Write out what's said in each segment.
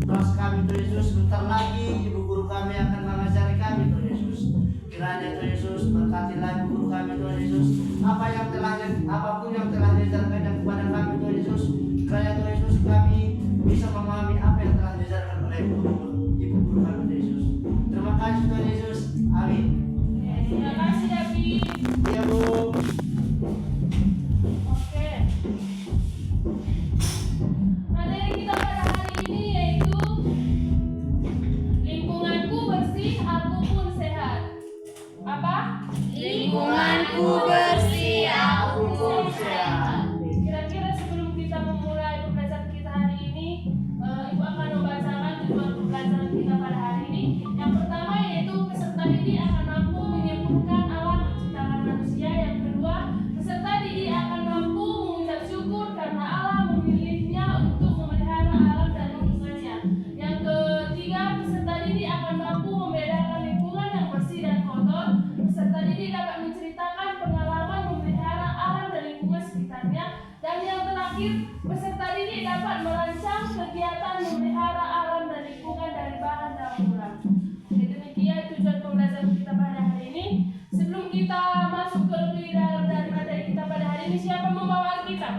kelas kami Tuhan Yesus. Bentar lagi ibu guru kami akan mengajari kami Tuhan Yesus. Kiranya Tuhan Yesus berkatilah ibu guru kami Tuhan Yesus. Apapun yang telah diajarkan kepada kami Tuhan Yesus, kiranya Tuhan Yesus kami bisa memahami apa yang telah diajarkan oleh ibu guru kami Tuhan Yesus. Terima kasih Tuhan Yesus. Amin. Terima kasih David. Iya Bu. Oke. Materi kita pada hari ini yaitu lingkunganku bersih, aku pun sehat. Apa? Lingkunganku bersih, aku pun sehat. Kira-kira sebelum kita memulai pembelajaran kita hari ini, Ibu akan membacakan tujuan pembelajaran kita pada hari ini. Yang pertama yaitu peserta didik akan mampu menyempurnakan Allah menciptakan manusia. Yang kedua, peserta didik akan mampu mengucap syukur karena Allah memilihnya untuk memelihara alam dan lingkungannya. Yang ketiga, peserta didik akan mampu membedakan lingkungan yang bersih dan kotor. Peserta didik dapat menceritakan pengalaman memelihara alam dan lingkungan sekitarnya. Dan yang terakhir, peserta didik dapat merancang kegiatan memelihara alam dan lingkungan dari bahan daur ulang. Oke, demikian tujuan pembelajaran kita pada hari ini. Sebelum kita masuk ke lebih dalam dari materi kita pada hari ini, siapa membawa Alkitab?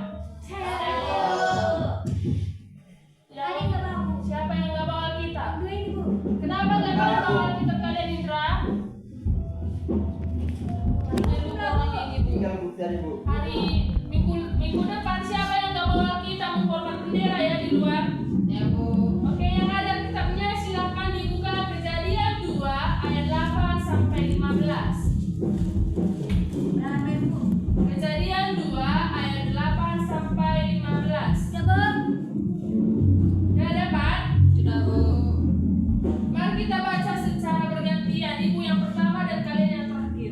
Siapa yang nggak bawa Alkitab? Kenapa nggak bawa Alkitab kalian, Indra? Tinggal bukti dari Bu. Hari minggu depan siapa yang nggak bawa Alkitab membawa bendera ya di luar? Ya Bu. Oke, yang ada kitabnya silakan dibuka Kejadian 2 ayat 8 sampai 15. Kejadian 2 ayat 8 sampai 15. Sudah dapat? Sudah Bu. Mari kita baca secara bergantian, Ibu yang pertama dan kalian yang terakhir.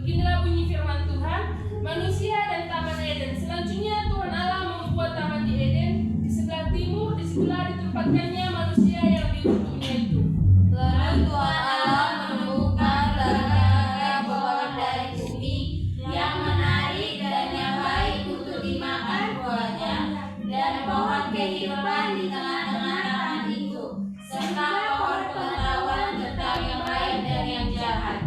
Beginilah bunyi firman Tuhan. Manusia dan Taman Eden. Selanjutnya Tuhan Allah membuat taman di Eden. Di sebelah timur, di sebelah ditempatkannya manusia yang diuntuknya itu. Lalu Tuhan Allah menemukan berbagai pohon dari bumi yang menarik dan yang baik untuk dimakan buahnya, dan pohon kehidupan di tengah-tengah taman itu, serta pohon pengetahuan tentang yang baik dan yang jahat.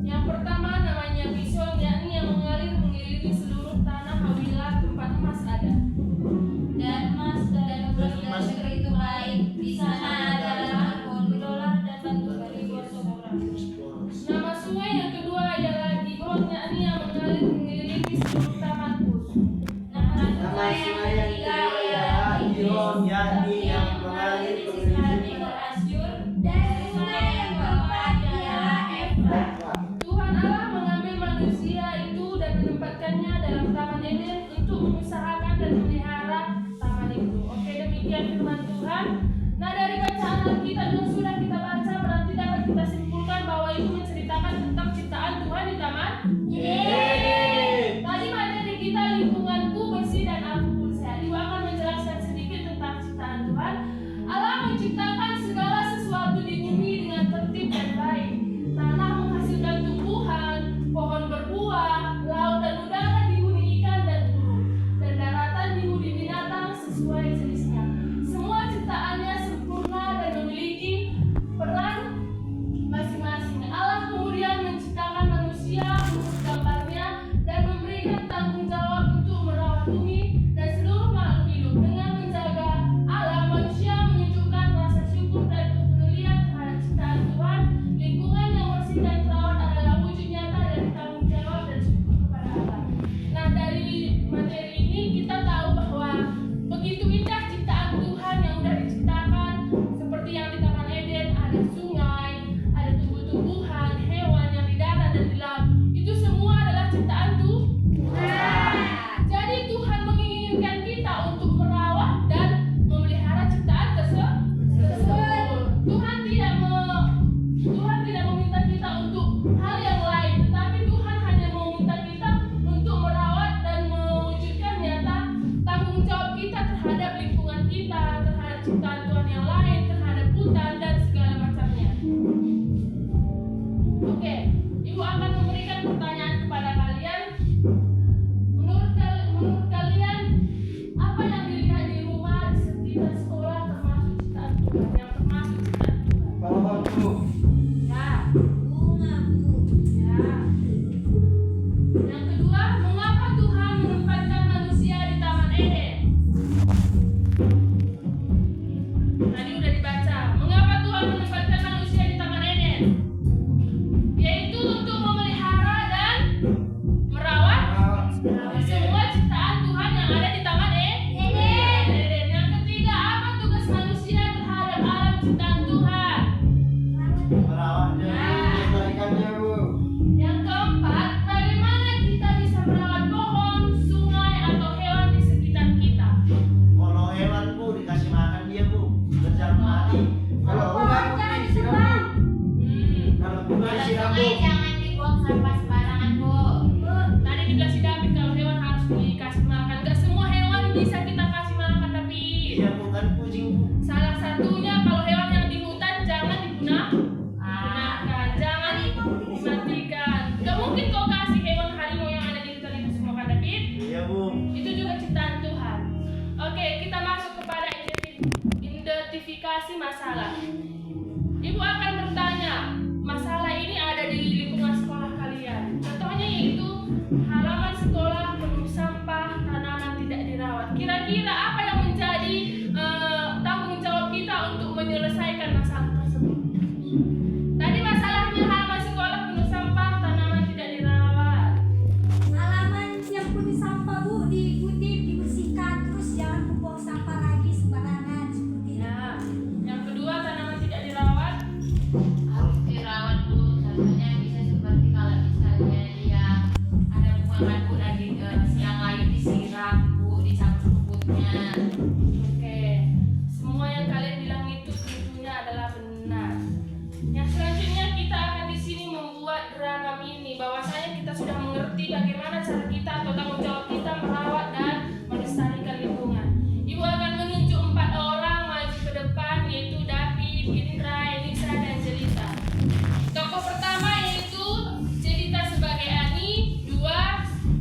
Yang pertama namanya Pison, yakni yang mengalir mengelilingi seluruh tanah Hawilah tempat emas ada. Dan emas dan negeri itu baik. Di sana adalah pohon dolar dan batu beribu seorang. Nama sungai yang kedua ialah Gihon, yakni yang mengalir mengelilingi seluruh taman Kus. Nama Nama sungai yang ketiga ialah Gihon, yakni yang mengalir mengelilingi Asyur, dan sungai yang keempat ialah Efrat. Tuhan Allah mengambil manusia itu dan menempatkannya dalam taman Eden untuk mengusahakan dan memelihara taman itu. Oke, demikian firman Tuhan. Nah, dari bacaan Alkitab yang sudah kita baca, berarti dapat kita simpulkan bahwa itu menceritakan tentang ciptaan Tuhan di taman. Tadi materi kita lingkunganku bersih dan aku pun sehat. Ibu akan menjelaskan sedikit tentang ciptaan Tuhan. Allah menciptakan segala sesuatu di bumi dengan tertib dan baik. Tanah menghasilkan tumbuhan, pohon berbuah, laut dan udara dihuni ikan dan burung, dan daratan dihuni binatang sesuai jenisnya. Semua ciptaannya sempurna dan memiliki peran masing-masing. Allah kemudian menciptakan manusia menurut gambarnya dan memberikan tanggung jawab untuk merawat bumi dan seluruh makhluk hidup. Dengan menjaga alam, manusia menunjukkan rasa syukur dan kepedulian terhadap ciptaan Tuhan. Lingkungan yang bersih dan terawat adalah wujud nyata dari tanggung jawab dan syukur kepada Allah. Nah, dari materi ini kita tahu bahwa begitu indah ciptaan Tuhan yang sudah diciptakan, seperti yang di Taman Eden ada sungai, ada tumbuh-tumbuhan, hewan yang di darat dan di laut. Itu semua adalah ciptaan Tuhan. Jadi Tuhan menginginkan kita untuk merawat dan memelihara ciptaan tersebut. Tuhan tidak meminta kita untuk hal yang lain, tetapi Tuhan hanya meminta kita untuk merawat dan mewujudkan nyata tanggung jawab kita terhadap lingkungan kita, terhadap ciptaan Tuhan yang lain, terhadap hutan dan segala macamnya. Oke, Ibu akan memberikan pertanyaan kepada kalian. Menurut kalian, apa yang dilihat di rumah, di sekitar sekolah termasuk ciptaan Tuhan? yang termasuk ciptaan Tuhan. Pohon Bu. Ya. Bunga, Bu. Ya. Yang kedua, mengapa Tuhan menempatkan manusia di Taman Eden? Tadi udah dibaca. Mengapa Tuhan menempatkan manusia di Taman Eden? Yaitu untuk memelihara dan merawat semua ciptaan Tuhan yang ada di Taman Eden. Yang ketiga, apa tugas manusia terhadap alam ciptaan Tuhan? Merawatnya, melestarikannya Bu. Yang keempat, bagaimana kita bisa merawat pohon, sungai, atau hewan di sekitar kita? Kalau hewan Bu dikasih makan dia Bu, berjalan mati. Kalau bunga Bu disiram Bu. Kalau bunga Kalau disiram Bu. sungai jangan dibuang sampah sembarangan, Bu. Tadi dikasih David kalau hewan harus dikasih makan. Gak semua hewan bisa kita kasih makan, tapi Iya bukan kucing Bu. salah satunya kalau hewan yang di hutan jangan digunakan, jangan dimatikan. Gak mungkin kau kasih hewan harimau yang ada di hutan itu semua kan, David? Iya Bu. Itu juga ciptaan Tuhan. Oke, kita masuk kepada identifikasi masalah. Ibu akan bertanya, masalah ini ada di lingkungan sekolah kalian. Contohnya yaitu halaman sekolah penuh sampah, tanaman tidak dirawat. Kira-kira apa yang menjadi tanggung jawab kita untuk menyelesaikan masalah tersebut? Tadi masalahnya halaman sekolah penuh sampah, tanaman tidak dirawat. Halaman yang penuh sampah Bu diikuti dibersihkan, terus jangan membuang sampah lagi sembarangan seperti itu. Ya, yang kedua tanaman tidak dirawat. Harus dirawat, Bu. Contohnya bisa seperti kalau misalnya dia ada bunga Bu lagi siang layu disiram, Bu, disapu rumputnya. Oke, semua yang kalian bilang itu tentunya adalah benar. Yang selanjutnya kita akan di sini membuat drama mini. Bahwasanya kita sudah mengerti bagaimana cara kita atau tanggung jawab kita merawat dan melestarikan lingkungan. Ibu akan menunjuk 4 orang maju ke depan, yaitu David, Indra, Enisa, dan Jelita. Tokoh pertama yaitu Jelita sebagai Ani, 2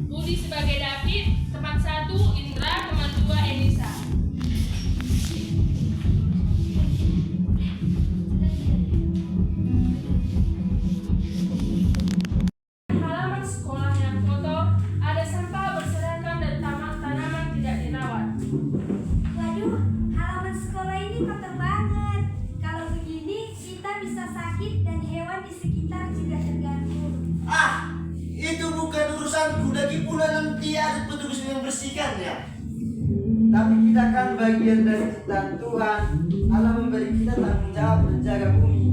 Budi sebagai David, teman 1 Indra, teman 2 Enisa. Halaman sekolah yang kotor, ada sampah berserakan dan tanaman tidak dirawat. Waduh, halaman sekolah ini kotor banget. Kalau begini kita bisa sakit dan hewan di sekitar juga terganggu. Ah, itu bukan urusanku. Lagi pula nanti ada petugas yang bersihkan ya. Tapi kita kan bagian dari ciptaan Tuhan. Allah memberi kita tanggung jawab menjaga bumi.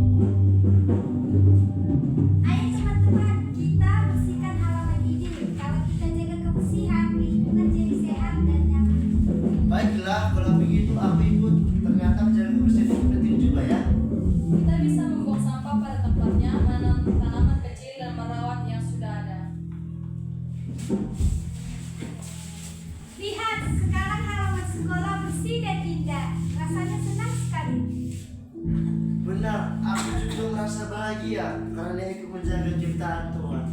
Ayo teman-teman, kita bersihkan halaman ini. Kalau kita jaga kebersihan, lingkungan jadi sehat dan nyaman. Baiklah, kalau begitu aku ikut. Ternyata menjaga kebersihan itu penting juga ya. Kita bisa membuang sampah pada tempatnya, menanam tanaman kecil dan merawat yang sudah ada. Lihat, sekarang halaman sekolah bersih dan indah. Rasanya senang sekali. Benar, aku juga merasa bahagia karena ikut menjaga ciptaan Tuhan.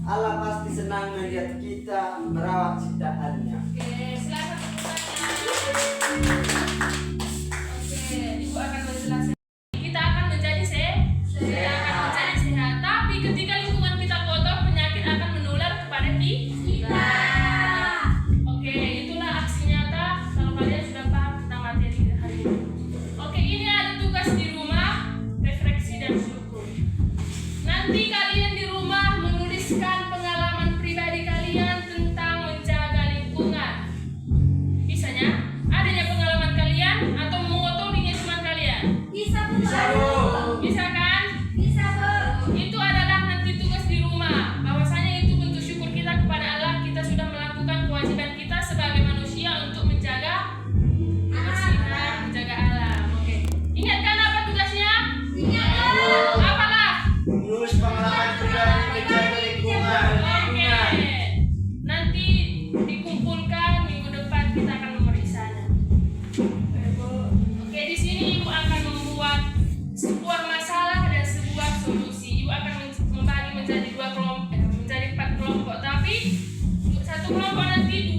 Allah pasti senang melihat kita merawat ciptaannya. Oke, silakan bertanya. Oke, Ibu akan menjelaskan. Kita akan menjadi sehat. Tapi ketika lingkungan kita kotor, penyakit akan menular kepada kita. Oke, itulah aksi nyata. Kalau kalian sudah paham tentang materi hari ini. Oke, ini ada tugas di rumah, refleksi dan syukur. Nanti kalian di rumah menuliskan pengalaman pribadi kalian tentang menjaga lingkungan. Bisanya, adanya pengalaman kalian atau mengotorinya cuma kalian? Bisa Bu. Bisa kan? Bisa Bu. Itu adalah nanti tugas di rumah. Bahwasanya itu bentuk syukur kita kepada Allah. Kita sudah melakukan kewajiban kita sebagai manusia untuk menjaga kebersihan, menjaga alam. Oke. Ingat kan apa tugasnya? Ingat Bu. Apalah? Menulis pengalaman pribadi menjaga lingkungan. Oke. Nanti dikumpulkan minggu depan kita akan memeriksanya. Oke, di sini Ibu akan membuat sebuah masalah dan sebuah solusi. Ibu akan membagi menjadi 4 kelompok, tapi satu kelompok nanti 2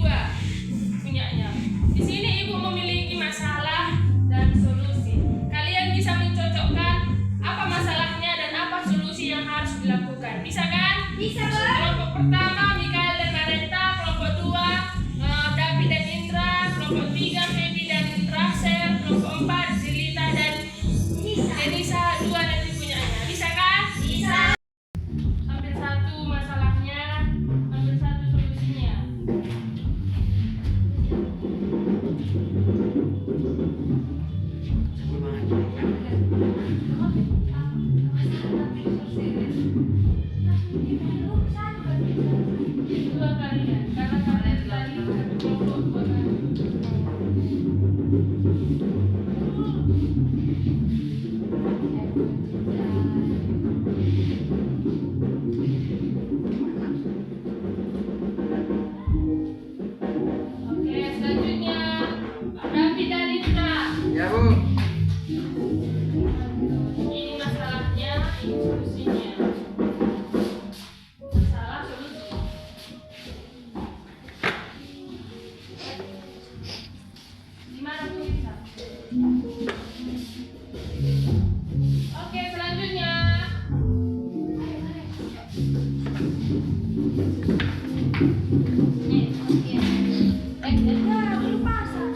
punyanya. Di sini Ibu memiliki masalah dan solusi. Kalian Dua kalian, karena kalian tadi kelompok dua kali. Oke, selanjutnya Raffi dan Rita. Ya Bu. Ini masalahnya, ini solusinya. Masalah solusi. Gimana Bu Rita? Oke, selanjutnya. Ya, belum pasang.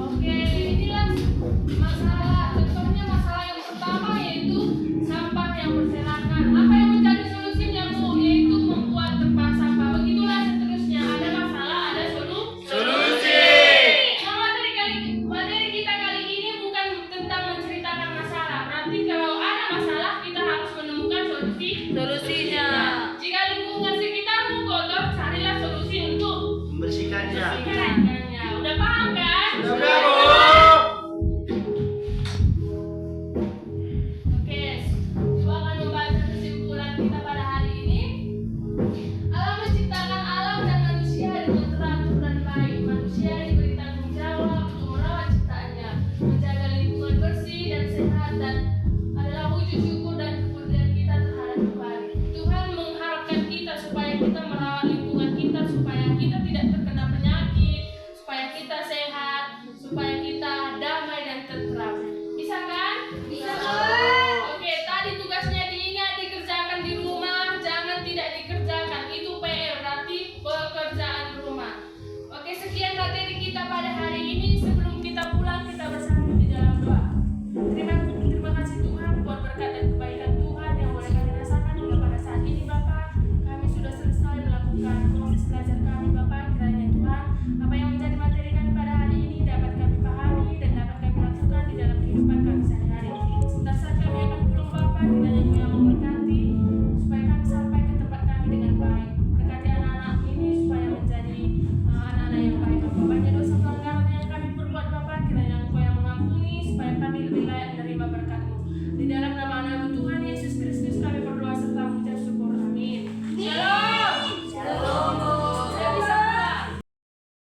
Oke, inilah masalah. Contohnya masalah yang pertama yaitu sampah yang berserakan. Apa yang menjadi solusinya Bu? Yaitu membuat tempat sampah. Begitulah seterusnya. Ada masalah, ada solusi. Nah, materi kita kali ini bukan tentang menceritakan masalah. Berarti kalau ada masalah kita harus menemukan solusinya. Jika lingkungan sekitarmu kotor, carilah solusi untuk Membersihkannya. membersihkannya. Udah paham kan? Sudah Bu. Oke, coba akan membaca kesimpulan kita pada hari ini. Allah menciptakan alam dan manusia dengan teratur dan baik. Manusia diberi tanggung jawab untuk merawat ciptaannya, menjaga lingkungan bersih dan sehat, dan adalah wujud syukur dan kepedulian kita terhadap Tuhan. Tuhan mengharapkan kita supaya kita merawat lingkungan kita, supaya kita tidak terkena penyakit, supaya kita sehat, supaya kita